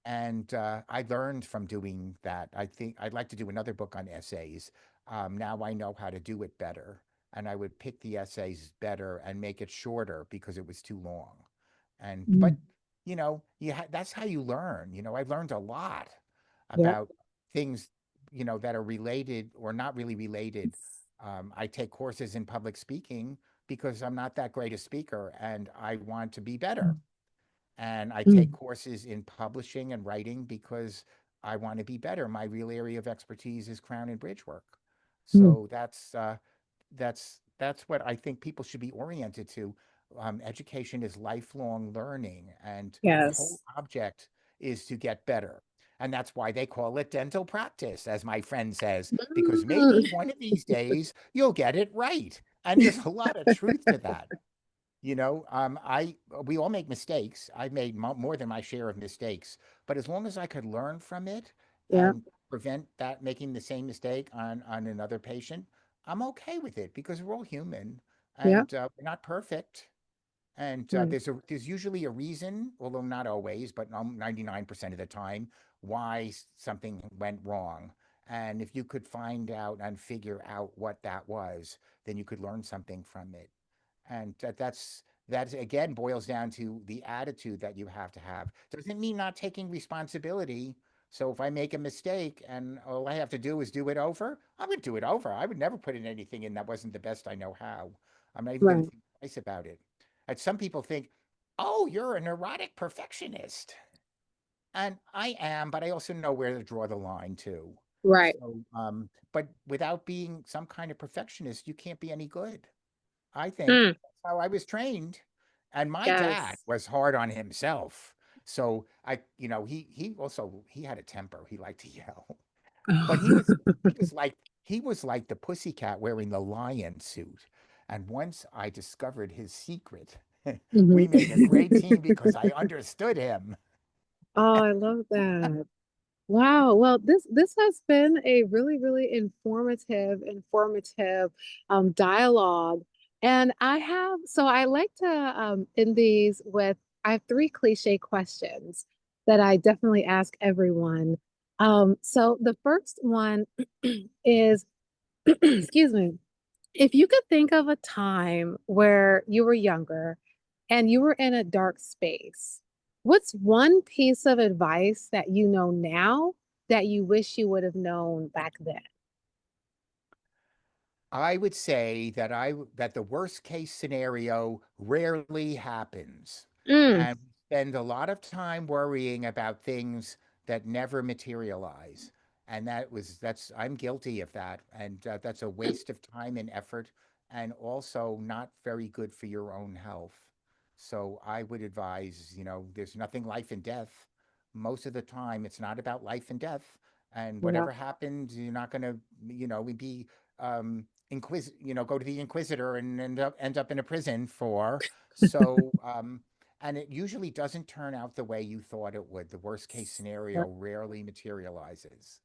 And I learned from doing that. I think I'd like to do another book on essays. Now I know how to do it better, and I would pick the essays better and make it shorter because it was too long. And but Mm. that's how you learn. I learned a lot Yep. about things that are related or not really related. I take courses in public speaking because I'm not that great a speaker, and I want to be better. And I take Mm. courses in publishing and writing because I want to be better. My real area of expertise is crown and bridge work. Mm. So that's what I think people should be oriented to. Education is lifelong learning, and the whole Yes. object is to get better. And that's why they call it dental practice, as my friend says, because maybe Mm. one of these days you'll get it right. And there's a lot of truth to that. We all make mistakes. I've made more than my share of mistakes, but as long as I could learn from it Yep. and prevent that making the same mistake on another patient, I'm okay with it because we're all human Yep. and we're not perfect. And Right. there's usually a reason, although not always, but 99% of the time, why something went wrong. And if you could find out and figure out what that was, then you could learn something from it. And that again boils down to the attitude that you have to have. Doesn't mean not taking responsibility. So if I make a mistake and all I have to do is do it over, I'm going to do it over. I would never put in anything in that wasn't the best I know how. I'm not even going to Right. think twice about it. And some people think, oh, you're a neurotic perfectionist. And I am, but I also know where to draw the line too. Right. But without being some kind of perfectionist, you can't be any good. I think Mm. that's how I was trained. And my dad Yes. was hard on himself. So he had a temper. He liked to yell. But he was like the pussycat wearing the lion suit. And once I discovered his secret, we Mhm. made a great team because I understood him. Oh, I love that. Wow. Well, this has been a really, really informative dialogue. And I like to end these with I have three cliche questions that I definitely ask everyone. So the first one is, excuse me, if you could think of a time where you were younger and you were in a dark space, what's one piece of advice that you know now that you wish you would have known back then? I would say that the worst case scenario rarely happens. Mm. And we spend a lot of time worrying about things that never materialize. And that's I'm guilty of that. And that's a waste of time and effort and also not very good for your own health. So I would advise, there's nothing life and death. Most of the time, it's not about life and death. And Yeah. whatever happens, you're not going to, we be go to the inquisitor and end up in a prison for. So and it usually doesn't turn out the way you thought it would. The worst case scenario rarely materializes.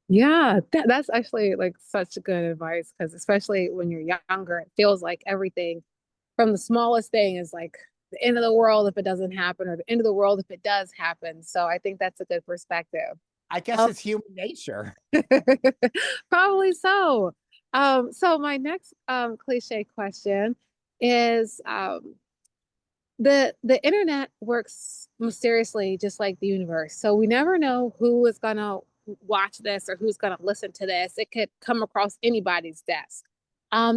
Yeah, that's actually like such good advice because especially when you're younger, it feels like everything from the smallest thing is like the end of the world if it doesn't happen, or the end of the world if it does happen. So I think that's a good perspective. I guess Um, it's human nature. probably so. So my next cliche question is the internet works mysteriously just like the universe. So we never know who is gonna watch this or who's gonna listen to this. It could come across anybody's desk.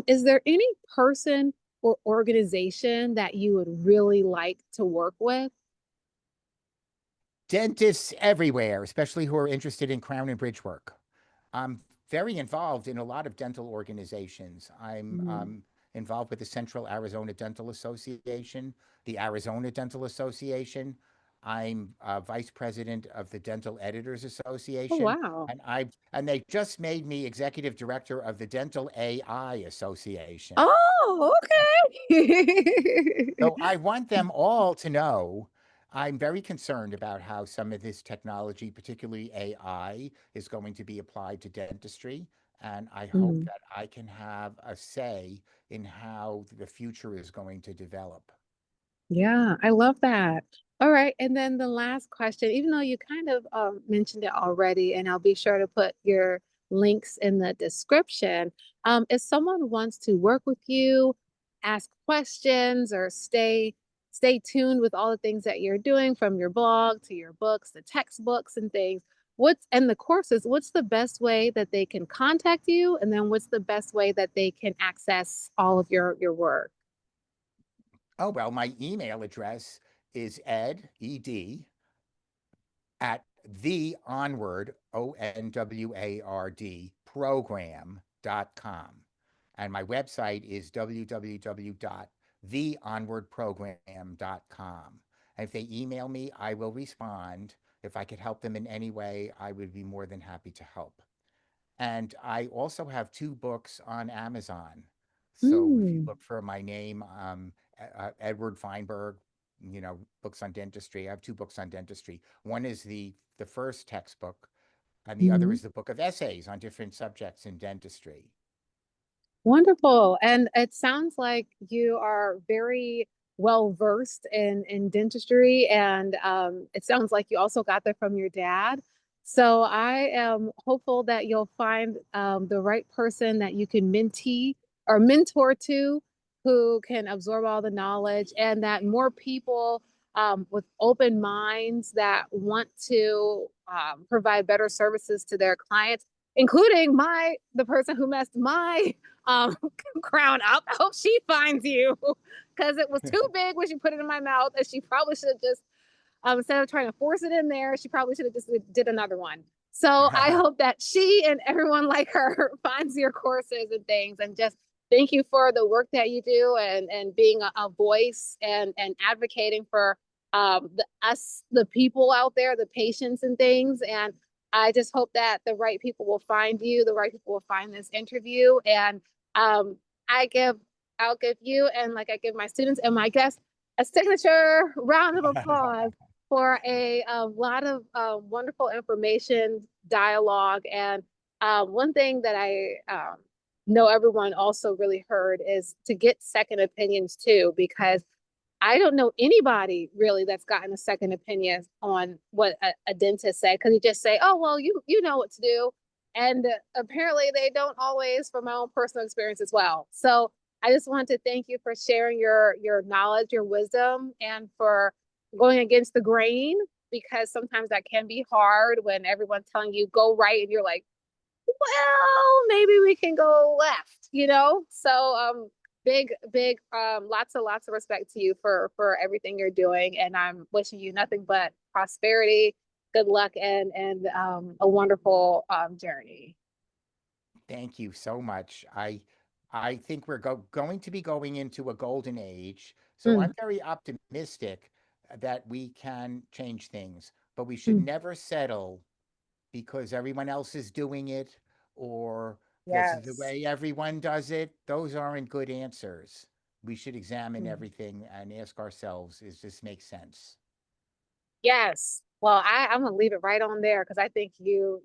Is there any person or organization that you would really like to work with? Dentists everywhere, especially who are interested in crown and bridge work. I'm very involved in a lot of dental organizations. I'm Mhm. involved with the Central Arizona Dental Association, the Arizona Dental Association. I'm vice president of the Dental Editors Oh, Association, wow. and they just made me executive director of the Dental AI Association. Oh, okay. So I want them all to know I'm very concerned about how some of this technology, particularly AI, is going to be applied to dentistry. And I hope Mm. that I can have a say in how the future is going to develop. Yeah, I love that. All right. And then the last question, even though you kind of mentioned it already, and I'll be sure to put your links in the description. If someone wants to work with you, ask questions, or stay tuned with all the things that you're doing from your blog to your books, the textbooks and things, what's and the courses, what's the best way that they can contact you? And then what's the best way that they can access all of your work? Oh, well, my email address is ed, at the onward, onward, program.com. And my website is www.theonwardprogram.com. And if they email me, I will respond. If I could help them in any way, I would be more than happy to help. And I also have two books on Amazon. So if you Mm. look for my name, Edward Feinberg, books on dentistry. I have two books on dentistry. One is the first textbook, and the other Mhm. is the book of essays on different subjects in dentistry. Wonderful. And it sounds like you are very well versed in dentistry. And it sounds like you also got that from your dad. So I am hopeful that you'll find the right person that you can mentee or mentor to who can absorb all the knowledge and that more people with open minds that want to provide better services to their clients, including the person who messed my um, crown up. I hope she finds you because it was too big when she put it in my mouth, and she probably should have just instead of trying to force it in there, she probably should have just did another one. So I hope that she and everyone like her finds your courses and things, and just thank you for the work that you do and being a voice and advocating for the people out there, the patients and things. And I just hope that the right people will find you, the right people will find this interview, and um, I give I'll give you and like I give my students and my guests a signature round of applause for a lot of wonderful information, dialogue, and one thing that I know everyone also really heard is to get second opinions too, because I don't know anybody really that's gotten a second opinion on what a dentist said because you just say, "Oh, well, you know what to do," and apparently they don't always, from my own personal experience as well. So I just wanted to thank you for sharing your knowledge, your wisdom, and for going against the grain because sometimes that can be hard when everyone's telling you go right and you're like, well, maybe we can go left. So big lots of respect to you for everything you're doing and I'm wishing you nothing but prosperity, good luck and a wonderful journey. Thank you so much. I think we're going to be going into a golden age. So Mm, I'm very optimistic that we can change things, but we should mm, never settle because everyone else is doing it or this is the yes. way everyone does it. Those aren't good answers. We should examine Mm. everything and ask ourselves, does this make sense? Yes. Well, I'm gonna leave it right on there because I think you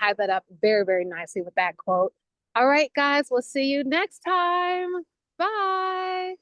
tied that up very, very nicely with that quote. All right, guys, we'll see you next time. Bye.